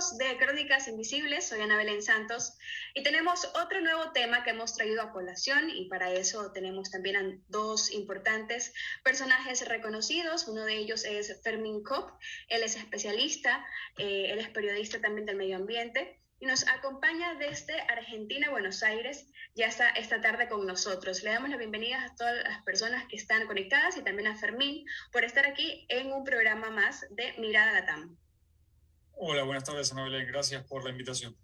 amigos de Crónicas Invisibles, soy Ana Belén Santos y tenemos otro nuevo tema que hemos traído a colación y para eso tenemos también a dos importantes personajes reconocidos. Uno de ellos es Fermín Kopp, él es especialista, él es periodista también del medio ambiente y nos acompaña desde Argentina, Buenos Aires, ya está esta tarde con nosotros. Le damos la bienvenida a todas las personas que están conectadas y también a Fermín por estar aquí en un programa más de Mirada Latam. Hola, buenas tardes, Ana Belén. Gracias por la invitación.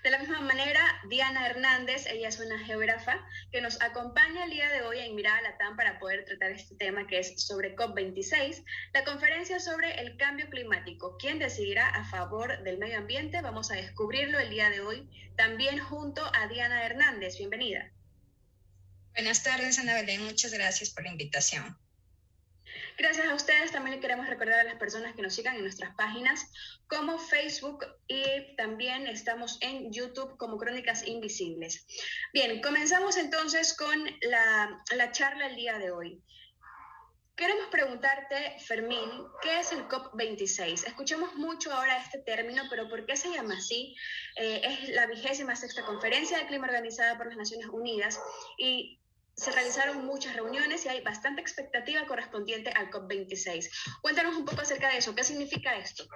De la misma manera, Diana Hernández, ella es una geógrafa que nos acompaña el día de hoy en Mirada Latam para poder tratar este tema que es sobre COP26, la conferencia sobre el cambio climático. ¿Quién decidirá a favor del medio ambiente? Vamos a descubrirlo el día de hoy, también junto a Diana Hernández. Bienvenida. Buenas tardes, Ana Belén. Muchas gracias por la invitación. Gracias a ustedes. También queremos recordar a las personas que nos sigan en nuestras páginas como Facebook y también estamos en YouTube como Crónicas Invisibles. Bien, comenzamos entonces con la charla el día de hoy. Queremos preguntarte, Fermín, ¿qué es el COP26? Escuchamos mucho ahora este término, pero ¿por qué se llama así? Es la 26ª Conferencia de Clima organizada por las Naciones Unidas y se realizaron muchas reuniones y hay bastante expectativa correspondiente al COP26. Cuéntanos un poco acerca de eso. ¿Qué significa esto?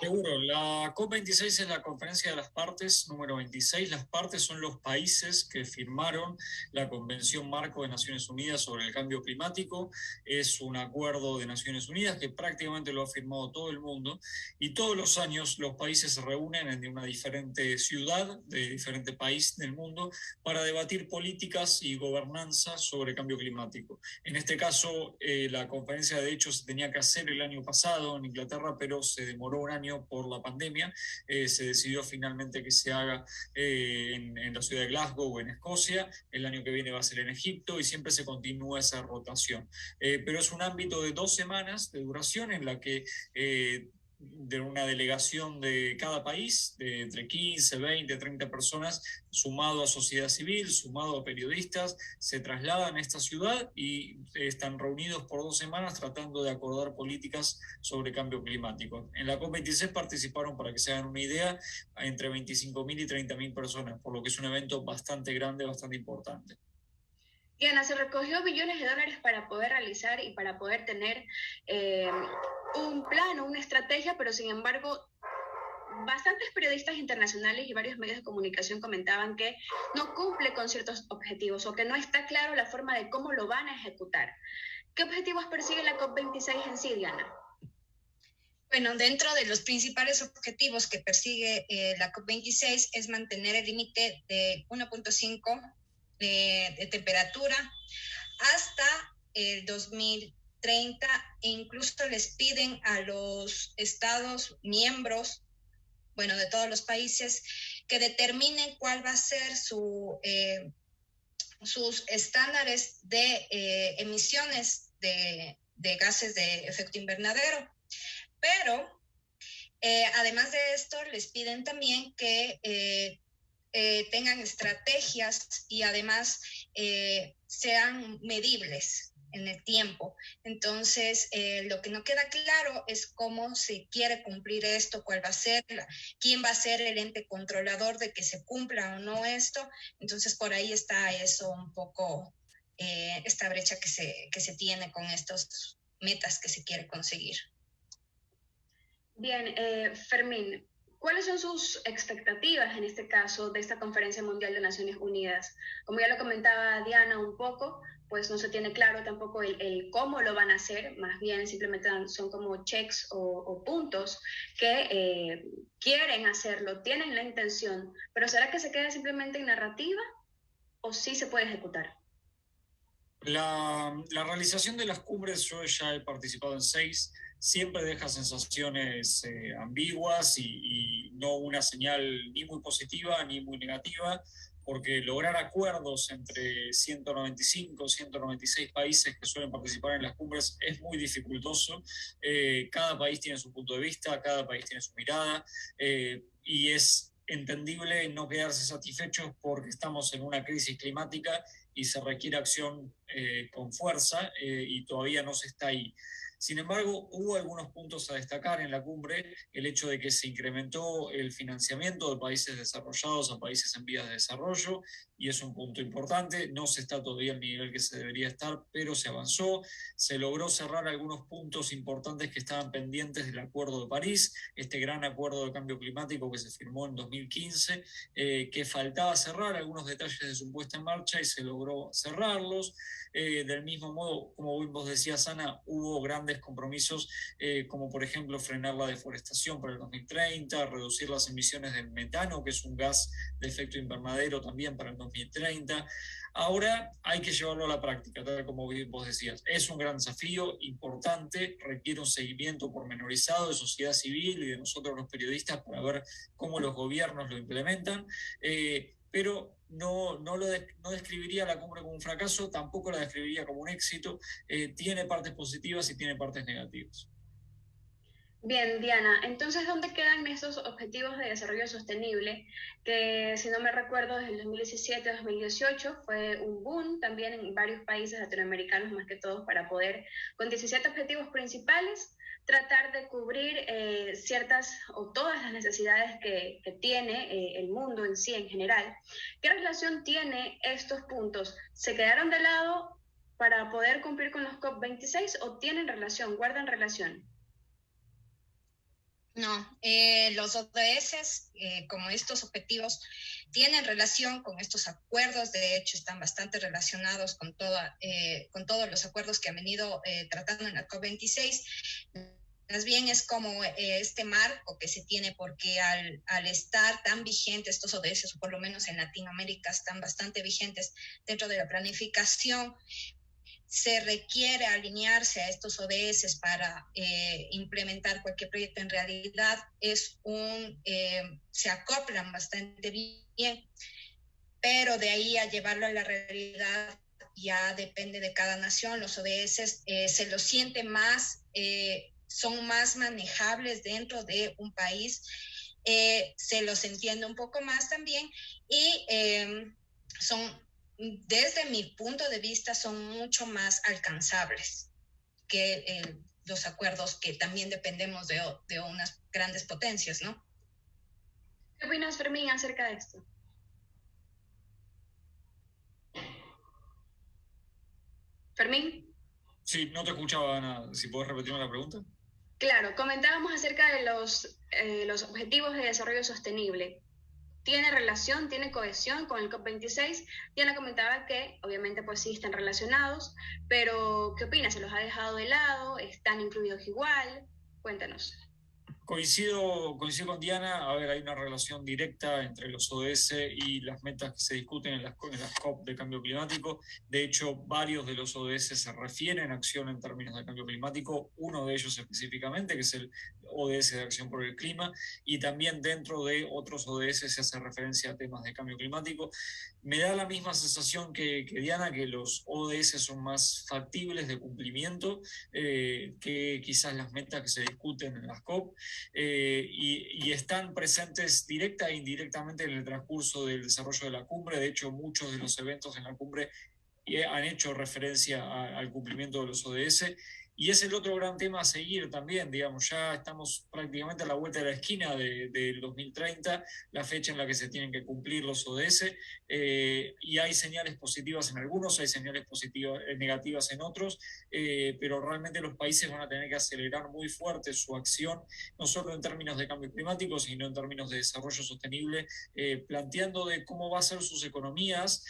Seguro, la COP26 es la conferencia de las partes número 26. Las partes son los países que firmaron la Convención Marco de Naciones Unidas sobre el Cambio Climático. Es un acuerdo de Naciones Unidas que prácticamente lo ha firmado todo el mundo y todos los años los países se reúnen en una diferente ciudad de diferente país del mundo para debatir políticas y gobernanza sobre cambio climático. En este caso, la conferencia de hecho se tenía que hacer el año pasado en Inglaterra, pero se demoró un año por la pandemia. Se decidió finalmente que se haga en la ciudad de Glasgow o en Escocia. El año que viene va a ser en Egipto y siempre se continúa esa rotación. Pero es un ámbito de 2 semanas de duración en la que de una delegación de cada país, de entre 15, 20, 30 personas, sumado a sociedad civil, sumado a periodistas, se trasladan a esta ciudad y están reunidos por 2 semanas tratando de acordar políticas sobre cambio climático. En la COP26 participaron, para que se hagan una idea, entre 25.000 y 30.000 personas, por lo que es un evento bastante grande, bastante importante. Diana, se recogió billones de dólares para poder realizar y para poder tener un plan o una estrategia, pero sin embargo, bastantes periodistas internacionales y varios medios de comunicación comentaban que no cumple con ciertos objetivos o que no está claro la forma de cómo lo van a ejecutar. ¿Qué objetivos persigue la COP26 en sí, Diana? Bueno, dentro de los principales objetivos que persigue la COP26 es mantener el límite de 1.5 de temperatura hasta el 2030 e incluso les piden a los estados miembros, bueno, de todos los países, que determinen cuál va a ser sus estándares de emisiones de gases de efecto invernadero. Pero además de esto, les piden también que tengan estrategias y además sean medibles en el tiempo. Entonces, lo que no queda claro es cómo se quiere cumplir esto, cuál va a ser, quién va a ser el ente controlador de que se cumpla o no esto. Entonces, por ahí está eso un poco, esta brecha que se tiene con estas metas que se quiere conseguir. Bien, Fermín, ¿cuáles son sus expectativas en este caso de esta Conferencia Mundial de Naciones Unidas? Como ya lo comentaba Diana un poco, pues no se tiene claro tampoco el cómo lo van a hacer, más bien simplemente son como checks o puntos que quieren hacerlo, tienen la intención, pero ¿será que se queda simplemente en narrativa o sí se puede ejecutar? La realización de las cumbres, yo ya he participado en 6, siempre deja sensaciones ambiguas y no una señal ni muy positiva ni muy negativa, porque lograr acuerdos entre 195, 196 países que suelen participar en las cumbres es muy dificultoso. Cada país tiene su punto de vista, cada país tiene su mirada, y es entendible no quedarse satisfechos porque estamos en una crisis climática y se requiere acción con fuerza y todavía no se está ahí. Sin embargo, hubo algunos puntos a destacar en la cumbre: el hecho de que se incrementó el financiamiento de países desarrollados a países en vías de desarrollo, y es un punto importante. No se está todavía al nivel que se debería estar, pero se avanzó. Se logró cerrar algunos puntos importantes que estaban pendientes del Acuerdo de París, este gran acuerdo de cambio climático que se firmó en 2015, que faltaba cerrar algunos detalles de su puesta en marcha, y se logró cerrarlos. Del mismo modo, como vos decías, Ana, hubo grandes compromisos, como por ejemplo frenar la deforestación para el 2030, reducir las emisiones del metano, que es un gas de efecto invernadero, también para el 2030. Ahora hay que llevarlo a la práctica, tal como vos decías. Es un gran desafío importante, requiere un seguimiento pormenorizado de sociedad civil y de nosotros los periodistas para ver cómo los gobiernos lo implementan. Pero no describiría la cumbre como un fracaso, tampoco la describiría como un éxito. Tiene partes positivas y tiene partes negativas. Bien, Diana, entonces, ¿dónde quedan estos objetivos de desarrollo sostenible? Que, si no me recuerdo, desde el 2017 2018 fue un boom también en varios países latinoamericanos, más que todos, para poder, con 17 objetivos principales, tratar de cubrir ciertas o todas las necesidades que tiene el mundo en sí, en general. ¿Qué relación tiene estos puntos? ¿Se quedaron de lado para poder cumplir con los COP26 o tienen relación, guardan relación? No, los ODS, como estos objetivos, tienen relación con estos acuerdos. De hecho, están bastante relacionados con todos los acuerdos que han venido tratando en la COP26. Más bien es como este marco que se tiene, porque al estar tan vigentes estos ODS, o por lo menos en Latinoamérica están bastante vigentes dentro de la planificación, se requiere alinearse a estos ODS para implementar cualquier proyecto. En realidad se acoplan bastante bien, pero de ahí a llevarlo a la realidad ya depende de cada nación. Los ODS se los siente más, son más manejables dentro de un país, se los entiende un poco más también, y son, desde mi punto de vista, son mucho más alcanzables que los acuerdos que también dependemos de unas grandes potencias, ¿no? ¿Qué opinas, Fermín, acerca de esto? Fermín. Sí, no te escuchaba, Ana. Si podés repetirme la pregunta. Claro, comentábamos acerca de los objetivos de desarrollo sostenible. ¿Tiene relación, tiene cohesión con el COP26? Diana comentaba que obviamente pues sí están relacionados, pero ¿qué opinas? ¿Se los ha dejado de lado? ¿Están incluidos igual? Cuéntanos. Coincido con Diana. A ver, hay una relación directa entre los ODS y las metas que se discuten en las COP de cambio climático. De hecho, varios de los ODS se refieren a acción en términos de cambio climático, uno de ellos específicamente, que es el ODS de Acción por el Clima, y también dentro de otros ODS se hace referencia a temas de cambio climático. Me da la misma sensación que Diana, que los ODS son más factibles de cumplimiento que quizás las metas que se discuten en las COP. Y están presentes directa e indirectamente en el transcurso del desarrollo de la cumbre. De hecho, muchos de los eventos en la cumbre han hecho referencia al cumplimiento de los ODS. Y es el otro gran tema a seguir también, digamos. Ya estamos prácticamente a la vuelta de la esquina del 2030, la fecha en la que se tienen que cumplir los ODS, y hay señales positivas en algunos, hay señales negativas en otros, pero realmente los países van a tener que acelerar muy fuerte su acción, no solo en términos de cambio climático, sino en términos de desarrollo sostenible, planteando de cómo va a ser sus economías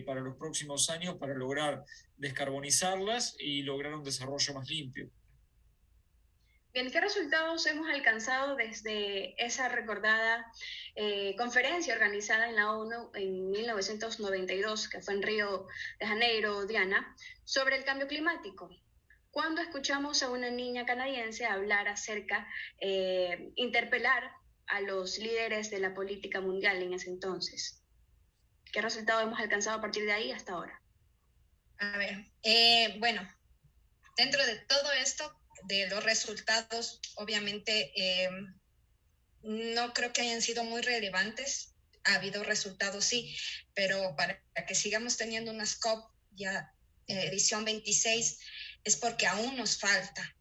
para los próximos años, para lograr descarbonizarlas y lograr un desarrollo más limpio. Bien, ¿qué resultados hemos alcanzado desde esa recordada conferencia organizada en la ONU en 1992, que fue en Río de Janeiro, Diana, sobre el cambio climático? ¿Cuándo escuchamos a una niña canadiense hablar acerca, interpelar a los líderes de la política mundial en ese entonces? ¿Qué resultado hemos alcanzado a partir de ahí hasta ahora? A ver, bueno, dentro de todo esto, de los resultados, obviamente no creo que hayan sido muy relevantes. Ha habido resultados, sí, pero para que sigamos teniendo unas COP ya edición 26 es porque aún nos falta.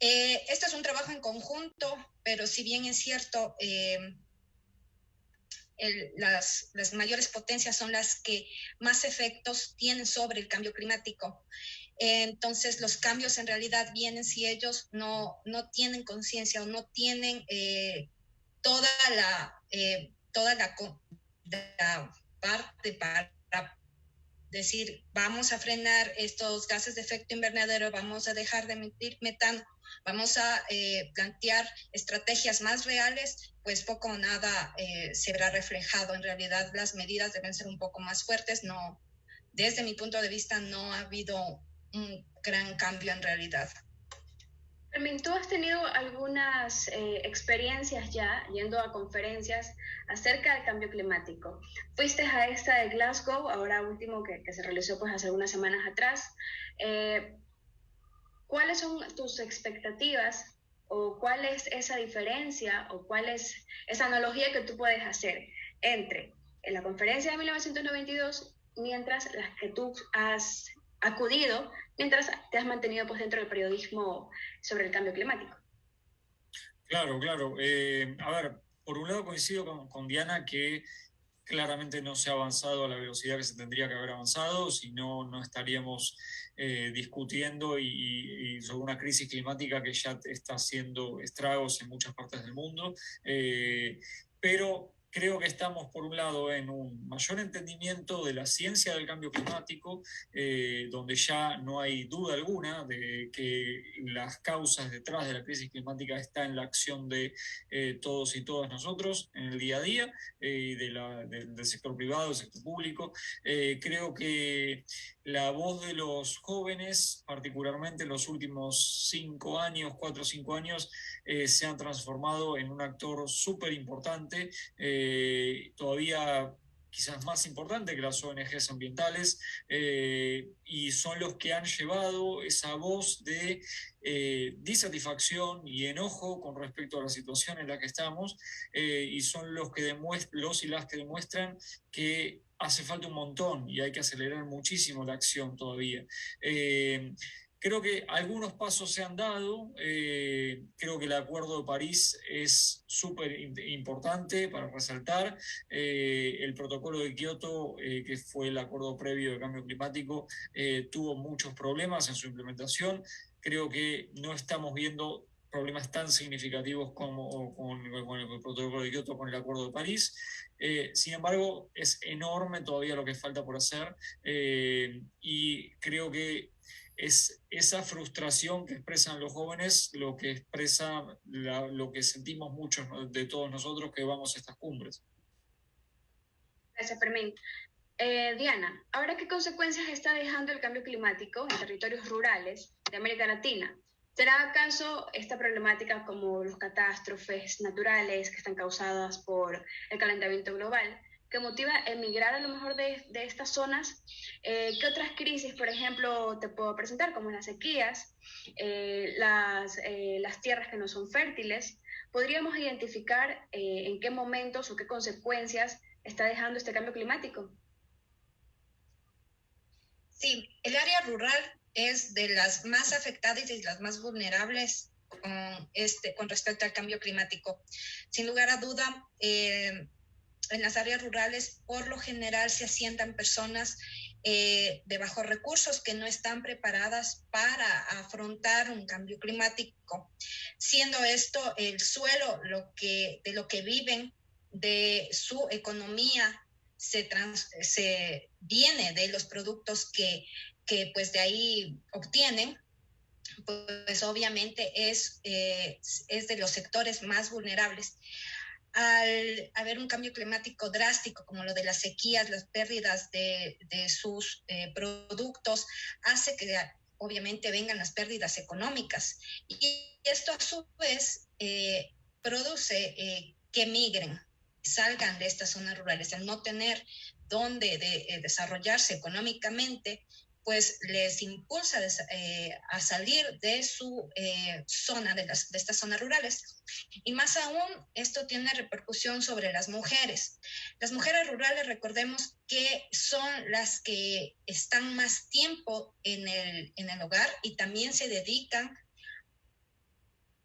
Esto es un trabajo en conjunto, pero si bien es cierto, las mayores potencias son las que más efectos tienen sobre el cambio climático. Entonces, los cambios en realidad vienen si ellos no tienen conciencia o no tienen toda la parte para decir, vamos a frenar estos gases de efecto invernadero, vamos a dejar de emitir metano, vamos a plantear estrategias más reales, pues poco o nada se verá reflejado. En realidad las medidas deben ser un poco más fuertes. No, desde mi punto de vista no ha habido un gran cambio en realidad. Fermín, ¿tú has tenido algunas experiencias ya yendo a conferencias acerca del cambio climático? Fuiste a esta de Glasgow, ahora último que se realizó pues hace unas semanas atrás. ¿Cuáles son tus expectativas o cuál es esa diferencia o cuál es esa analogía que tú puedes hacer entre la conferencia de 1992 mientras las que tú has acudido mientras te has mantenido pues dentro del periodismo sobre el cambio climático? Claro, claro. A ver, por un lado coincido con Diana que claramente no se ha avanzado a la velocidad que se tendría que haber avanzado, si no, no estaríamos discutiendo y sobre una crisis climática que ya está haciendo estragos en muchas partes del mundo. Pero creo que estamos, por un lado, en un mayor entendimiento de la ciencia del cambio climático, donde ya no hay duda alguna de que las causas detrás de la crisis climática están en la acción de todos y todas nosotros en el día a día, del sector privado, del sector público. Creo que la voz de los jóvenes, particularmente en los últimos 5 años, 4 o 5 años, se han transformado en un actor súper importante, todavía quizás más importante que las ONGs ambientales, y son los que han llevado esa voz de disatisfacción y enojo con respecto a la situación en la que estamos, y son los y las que demuestran que hace falta un montón y hay que acelerar muchísimo la acción todavía. Creo que algunos pasos se han dado. Creo que el Acuerdo de París es súper importante para resaltar. El protocolo de Kioto, que fue el acuerdo previo de cambio climático, tuvo muchos problemas en su implementación. Creo que no estamos viendo problemas tan significativos como con el protocolo de Kioto, con el Acuerdo de París. Sin embargo, es enorme todavía lo que falta por hacer, y creo que es esa frustración que expresan los jóvenes lo que expresa lo que sentimos muchos de todos nosotros que vamos a estas cumbres. Gracias, Fermín. Diana, ¿ahora qué consecuencias está dejando el cambio climático en territorios rurales de América Latina? ¿Será acaso esta problemática como los catástrofes naturales que están causadas por el calentamiento global que motiva a emigrar a lo mejor de estas zonas? ¿Qué otras crisis, por ejemplo, te puedo presentar, como las sequías, las tierras que no son fértiles? ¿Podríamos identificar en qué momentos o qué consecuencias está dejando este cambio climático? Sí, el área rural es de las más afectadas y de las más vulnerables con respecto al cambio climático. Sin lugar a duda, en las áreas rurales por lo general se asientan personas de bajos recursos que no están preparadas para afrontar un cambio climático. Siendo esto el suelo de lo que viven, de su economía, se viene de los productos que pues de ahí obtienen, pues obviamente es de los sectores más vulnerables. Al haber un cambio climático drástico como lo de las sequías, las pérdidas de sus productos, hace que obviamente vengan las pérdidas económicas. Y esto a su vez produce que migren, salgan de estas zonas rurales. Al no tener dónde desarrollarse económicamente, pues les impulsa a salir de su zona, de estas zonas rurales. Y más aún, esto tiene repercusión sobre las mujeres. Las mujeres rurales, recordemos que son las que están más tiempo en el hogar y también se dedican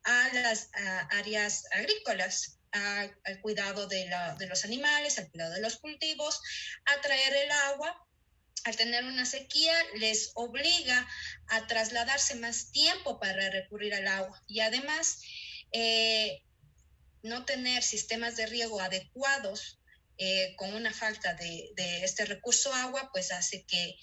a las áreas agrícolas, al cuidado de los animales, al cuidado de los cultivos, a traer el agua. Al tener una sequía, les obliga a trasladarse más tiempo para recurrir al agua. Y además, no tener sistemas de riego adecuados con una falta de este recurso agua, pues hace que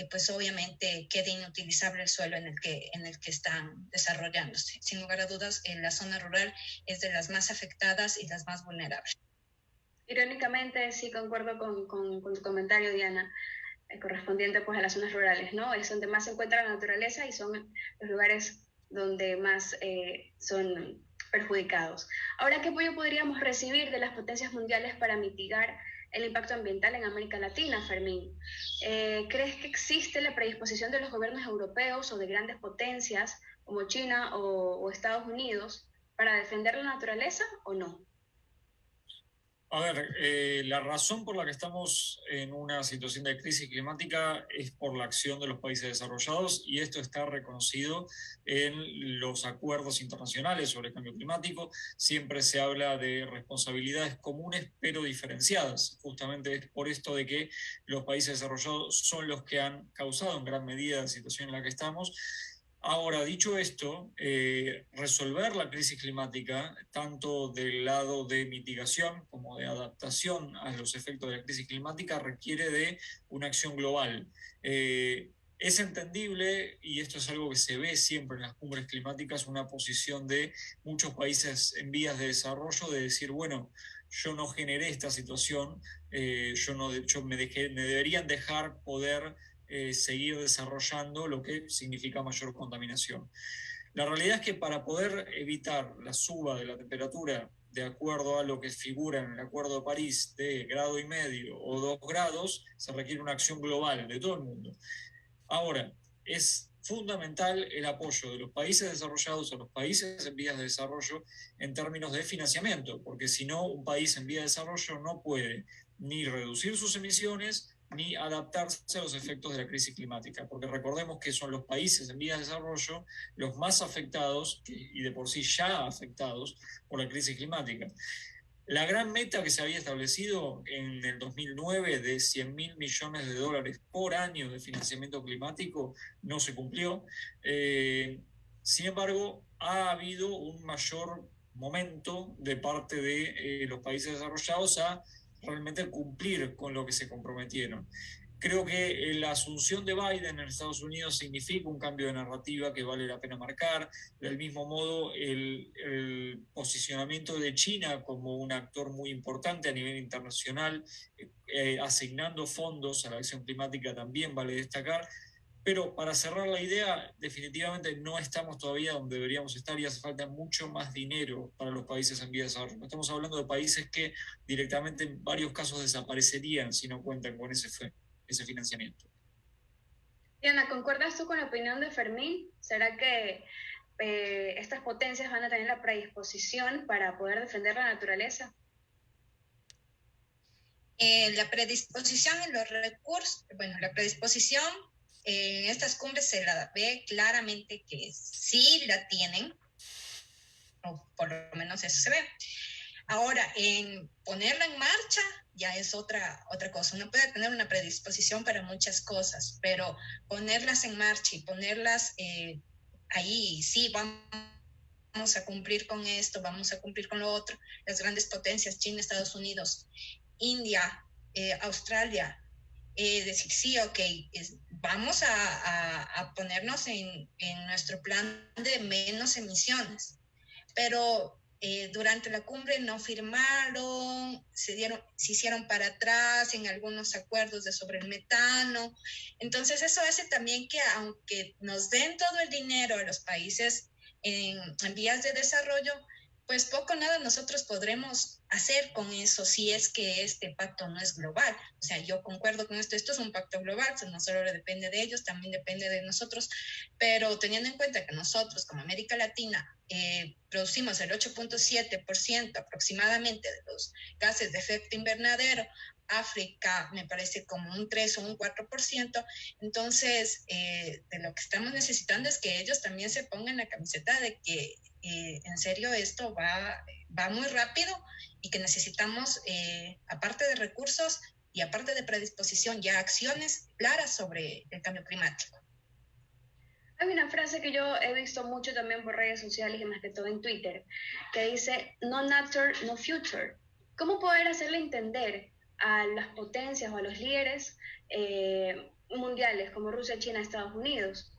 pues obviamente quede inutilizable el suelo en el que están desarrollándose. Sin lugar a dudas, la zona rural es de las más afectadas y las más vulnerables. Irónicamente, sí concuerdo con tu comentario, Diana, correspondiente pues a las zonas rurales, ¿no? Es donde más se encuentra la naturaleza y son los lugares donde más son perjudicados. Ahora, ¿qué apoyo podríamos recibir de las potencias mundiales para mitigar el impacto ambiental en América Latina, Fermín? ¿Crees que existe la predisposición de los gobiernos europeos o de grandes potencias como China o Estados Unidos para defender la naturaleza o no? A ver, la razón por la que estamos en una situación de crisis climática es por la acción de los países desarrollados y esto está reconocido en los acuerdos internacionales sobre el cambio climático. Siempre se habla de responsabilidades comunes pero diferenciadas. Justamente es por esto de que los países desarrollados son los que han causado en gran medida la situación en la que estamos. Ahora, dicho esto, resolver la crisis climática, tanto del lado de mitigación como de adaptación a los efectos de la crisis climática, requiere de una acción global. Es entendible, y esto es algo que se ve siempre en las cumbres climáticas, una posición de muchos países en vías de desarrollo de decir, bueno, yo no generé esta situación, me deberían dejar poder seguir desarrollando, lo que significa mayor contaminación. La realidad es que para poder evitar la suba de la temperatura de acuerdo a lo que figura en el Acuerdo de París de 1,5 grados o 2 grados, se requiere una acción global de todo el mundo. Ahora, es fundamental el apoyo de los países desarrollados a los países en vías de desarrollo en términos de financiamiento, porque si no, un país en vía de desarrollo no puede ni reducir sus emisiones ni adaptarse a los efectos de la crisis climática, porque recordemos que son los países en vías de desarrollo los más afectados y de por sí ya afectados por la crisis climática. La gran meta que se había establecido en el 2009 de $100.000 millones por año de financiamiento climático no se cumplió. Sin embargo, ha habido un mayor momento de parte de los países desarrollados a realmente cumplir con lo que se comprometieron. Creo que la asunción de Biden en Estados Unidos significa un cambio de narrativa que vale la pena marcar. Del mismo modo, el posicionamiento de China como un actor muy importante a nivel internacional, asignando fondos a la acción climática también vale destacar. Pero para cerrar la idea, definitivamente no estamos todavía donde deberíamos estar y hace falta mucho más dinero para los países en vías de desarrollo. Estamos hablando de países que directamente en varios casos desaparecerían si no cuentan con ese financiamiento. Diana, ¿concuerdas tú con la opinión de Fermín? ¿Será que estas potencias van a tener la predisposición para poder defender la naturaleza? La predisposición en los recursos, la predisposición en estas cumbres se la ve claramente que sí la tienen, o por lo menos eso se ve. Ahora, en ponerla en marcha ya es otra cosa. Uno puede tener una predisposición para muchas cosas, pero ponerlas en marcha y ponerlas ahí, sí, vamos a cumplir con esto, vamos a cumplir con lo otro. Las grandes potencias, China, Estados Unidos, India, Australia, decir, sí, ok, vamos a ponernos en nuestro plan de menos emisiones, pero durante la cumbre no firmaron, se hicieron para atrás en algunos acuerdos sobre el metano. Entonces eso hace también que aunque nos den todo el dinero a los países en vías de desarrollo, pues poco o nada nosotros podremos hacer con eso si es que este pacto no es global. O sea, yo concuerdo con esto es un pacto global, no solo depende de ellos, también depende de nosotros, pero teniendo en cuenta que nosotros como América Latina producimos el 8.7% aproximadamente de los gases de efecto invernadero, África me parece como un 3 o un 4%. Entonces, de lo que estamos necesitando es que ellos también se pongan la camiseta de que en serio esto va muy rápido y que necesitamos, aparte de recursos y aparte de predisposición, ya acciones claras sobre el cambio climático. Hay una frase que yo he visto mucho también por redes sociales y más que todo en Twitter, que dice, no nature, no future. ¿Cómo poder hacerle entender a las potencias o a los líderes mundiales como Rusia, China, Estados Unidos,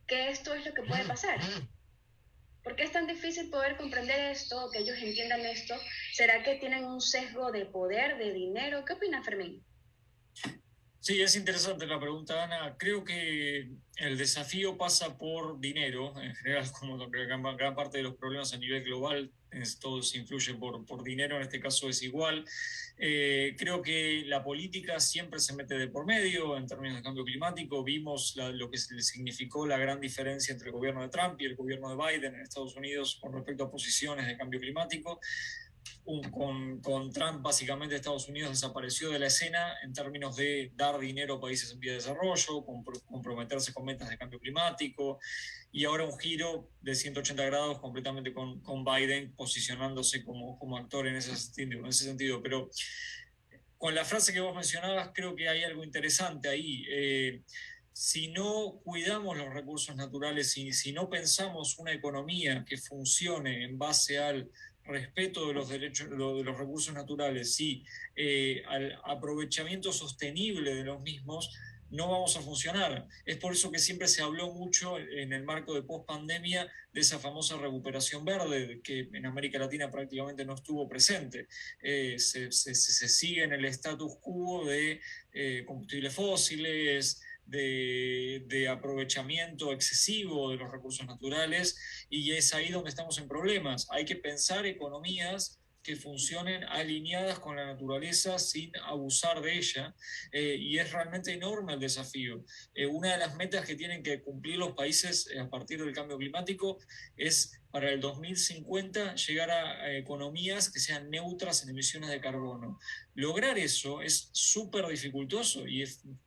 que esto es lo que puede pasar? ¿Por qué es tan difícil poder comprender esto, que ellos entiendan esto? ¿Será que tienen un sesgo de poder, de dinero? ¿Qué opina Fermín? Sí, es interesante la pregunta, Ana. Creo que el desafío pasa por dinero, en general, como gran parte de los problemas a nivel global, todos influyen por dinero, en este caso es igual. Creo que la política siempre se mete de por medio en términos de cambio climático. Vimos lo que significó la gran diferencia entre el gobierno de Trump y el gobierno de Biden en Estados Unidos con respecto a posiciones de cambio climático. Con Trump, básicamente Estados Unidos desapareció de la escena en términos de dar dinero a países en vía de desarrollo, comprometerse con metas de cambio climático, y ahora un giro de 180 grados completamente con Biden posicionándose como actor en ese sentido. Pero con la frase que vos mencionabas, creo que hay algo interesante ahí. Si no cuidamos los recursos naturales y si no pensamos una economía que funcione en base al respeto de los derechos, de los recursos naturales y al aprovechamiento sostenible de los mismos, no vamos a funcionar. Es por eso que siempre se habló mucho en el marco de post-pandemia de esa famosa recuperación verde, que en América Latina prácticamente no estuvo presente. Se sigue en el status quo de combustibles fósiles, de aprovechamiento excesivo de los recursos naturales, y es ahí donde estamos en problemas. Hay que pensar economías que funcionen alineadas con la naturaleza sin abusar de ella, y es realmente enorme el desafío. Una de las metas que tienen que cumplir los países a partir del cambio climático es para el 2050 llegar a economías que sean neutras en emisiones de carbono. Lograr eso es súper dificultoso y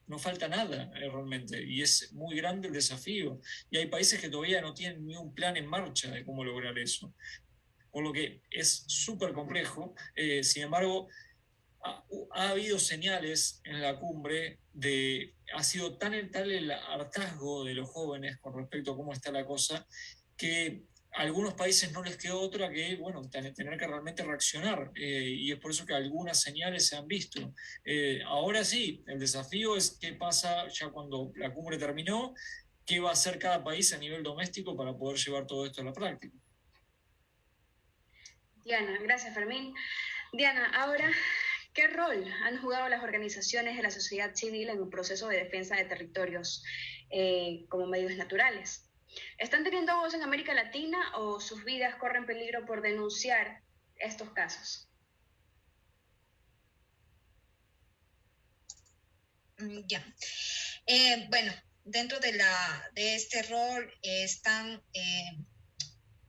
no falta nada realmente, y es muy grande el desafío, y hay países que todavía no tienen ni un plan en marcha de cómo lograr eso, por lo que es súper complejo. Sin embargo, ha habido señales en la cumbre ha sido tal el hartazgo de los jóvenes con respecto a cómo está la cosa, que a algunos países no les quedó otra que, bueno, tener que realmente reaccionar, y es por eso que algunas señales se han visto. Ahora sí, el desafío es qué pasa ya cuando la cumbre terminó, qué va a hacer cada país a nivel doméstico para poder llevar todo esto a la práctica. Diana, gracias Fermín. Diana, ahora, ¿qué rol han jugado las organizaciones de la sociedad civil en un proceso de defensa de territorios como medios naturales? ¿Están teniendo voz en América Latina o sus vidas corren peligro por denunciar estos casos? Ya. Bueno, dentro de este rol están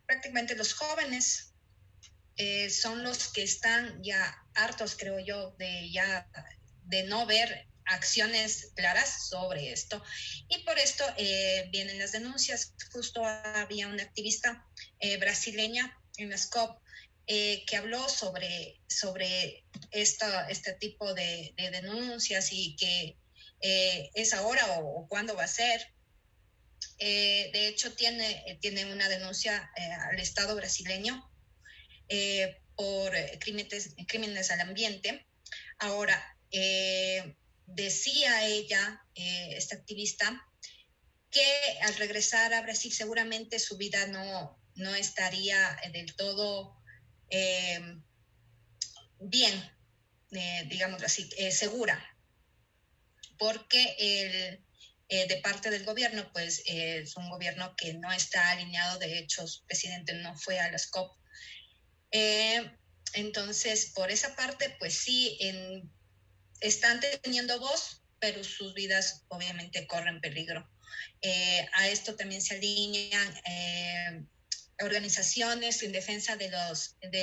prácticamente los jóvenes. Son los que están ya hartos, creo yo, de no ver acciones claras sobre esto. Y por esto vienen las denuncias. Justo había una activista brasileña en las COP que habló sobre este tipo de denuncias y que es ahora o cuándo va a ser. De hecho, tiene una denuncia al Estado brasileño por crímenes al ambiente. Ahora, decía ella, esta activista, que al regresar a Brasil seguramente su vida no estaría del todo bien, digámoslo así, segura, porque de parte del gobierno, pues es un gobierno que no está alineado. De hecho, su presidente no fue a las COP. Entonces, por esa parte, pues sí, están teniendo voz, pero sus vidas obviamente corren peligro. A esto también se alinean organizaciones en defensa de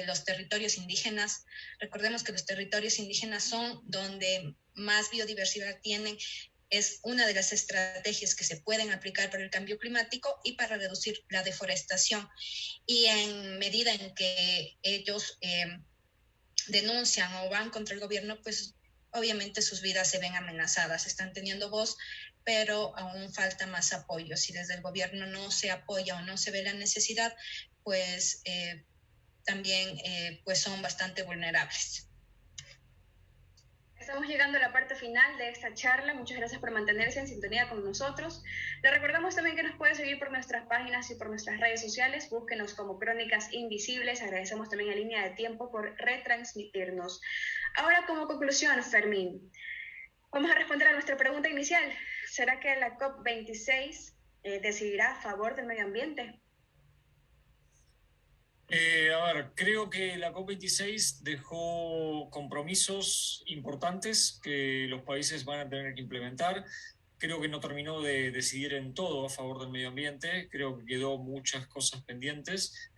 los territorios indígenas. Recordemos que los territorios indígenas son donde más biodiversidad tienen. Es una de las estrategias que se pueden aplicar para el cambio climático y para reducir la deforestación. Y en medida en que ellos denuncian o van contra el gobierno, pues obviamente sus vidas se ven amenazadas, están teniendo voz, pero aún falta más apoyo. Si desde el gobierno no se apoya o no se ve la necesidad, pues también pues son bastante vulnerables. Estamos llegando a la parte final de esta charla. Muchas gracias por mantenerse en sintonía con nosotros. Le recordamos también que nos puede seguir por nuestras páginas y por nuestras redes sociales. Búsquenos como Crónicas Invisibles. Agradecemos también a Línea de Tiempo por retransmitirnos. Ahora, como conclusión, Fermín, vamos a responder a nuestra pregunta inicial. ¿Será que la COP26 decidirá a favor del medio ambiente? A ver, creo que la COP26 dejó compromisos importantes que los países van a tener que implementar. Creo que no terminó de decidir en todo a favor del medio ambiente, creo que quedó muchas cosas pendientes.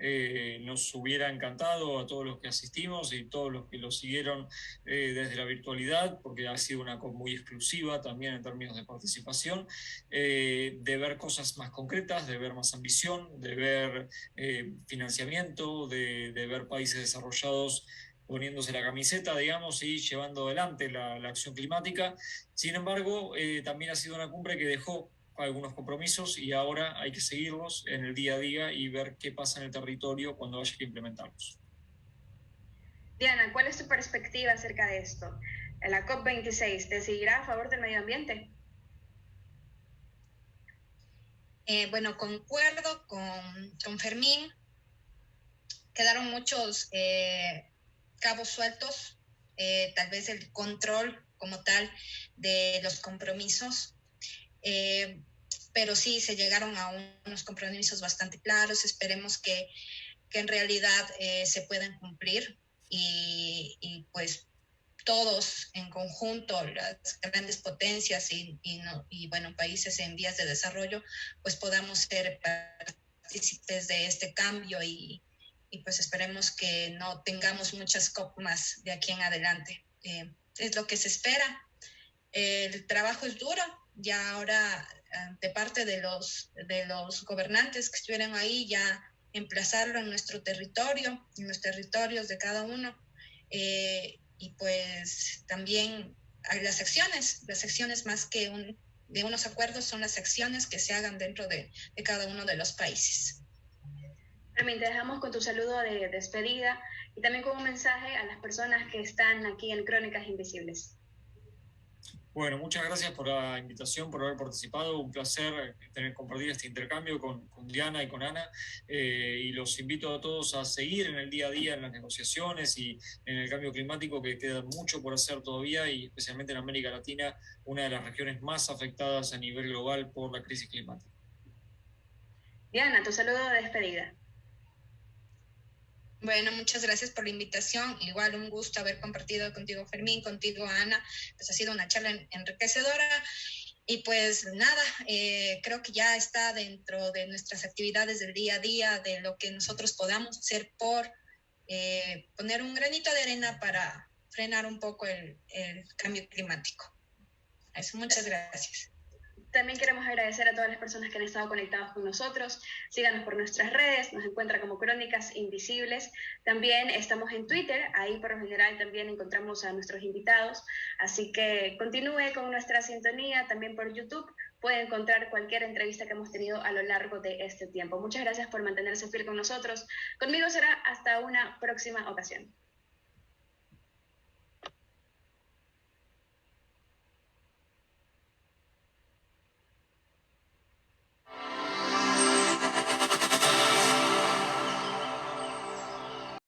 Nos hubiera encantado a todos los que asistimos y todos los que lo siguieron desde la virtualidad, porque ha sido una COP muy exclusiva también en términos de participación, de ver cosas más concretas, de ver más ambición, de ver financiamiento, de ver países desarrollados poniéndose la camiseta, digamos, y llevando adelante la acción climática. Sin embargo, también ha sido una cumbre que dejó algunos compromisos y ahora hay que seguirlos en el día a día y ver qué pasa en el territorio cuando haya que implementarlos. Diana, ¿cuál es tu perspectiva acerca de esto? ¿La COP26 decidirá a favor del medio ambiente? Bueno, concuerdo con Fermín. Quedaron muchos cabos sueltos, tal vez el control como tal de los compromisos, pero sí se llegaron a unos compromisos bastante claros. Esperemos que en realidad se puedan cumplir y pues todos en conjunto, las grandes potencias y bueno, países en vías de desarrollo, pues podamos ser partícipes de este cambio y pues esperemos que no tengamos muchas COP más de aquí en adelante. Es lo que se espera. El trabajo es duro, ya ahora de parte de los gobernantes que estuvieron ahí, ya emplazarlo en nuestro territorio, en los territorios de cada uno, y pues también hay las acciones más que de unos acuerdos, son las acciones que se hagan dentro de cada uno de los países. Fermín, te dejamos con tu saludo de despedida y también con un mensaje a las personas que están aquí en Crónicas Invisibles. Bueno, muchas gracias por la invitación, por haber participado. Un placer compartir este intercambio con Diana y con Ana. Y los invito a todos a seguir en el día a día en las negociaciones y en el cambio climático, que queda mucho por hacer todavía, y especialmente en América Latina, una de las regiones más afectadas a nivel global por la crisis climática. Diana, tu saludo de despedida. Bueno, muchas gracias por la invitación. Igual un gusto haber compartido contigo, Fermín, contigo, Ana. Pues ha sido una charla enriquecedora. Y pues nada, creo que ya está dentro de nuestras actividades del día a día, de lo que nosotros podamos hacer por poner un granito de arena para frenar un poco el cambio climático. Eso, muchas gracias. También queremos agradecer a todas las personas que han estado conectados con nosotros. Síganos por nuestras redes, nos encuentra como Crónicas Invisibles. También estamos en Twitter, ahí por lo general también encontramos a nuestros invitados. Así que continúe con nuestra sintonía, también por YouTube. Puede encontrar cualquier entrevista que hemos tenido a lo largo de este tiempo. Muchas gracias por mantenerse fiel con nosotros. Conmigo será hasta una próxima ocasión.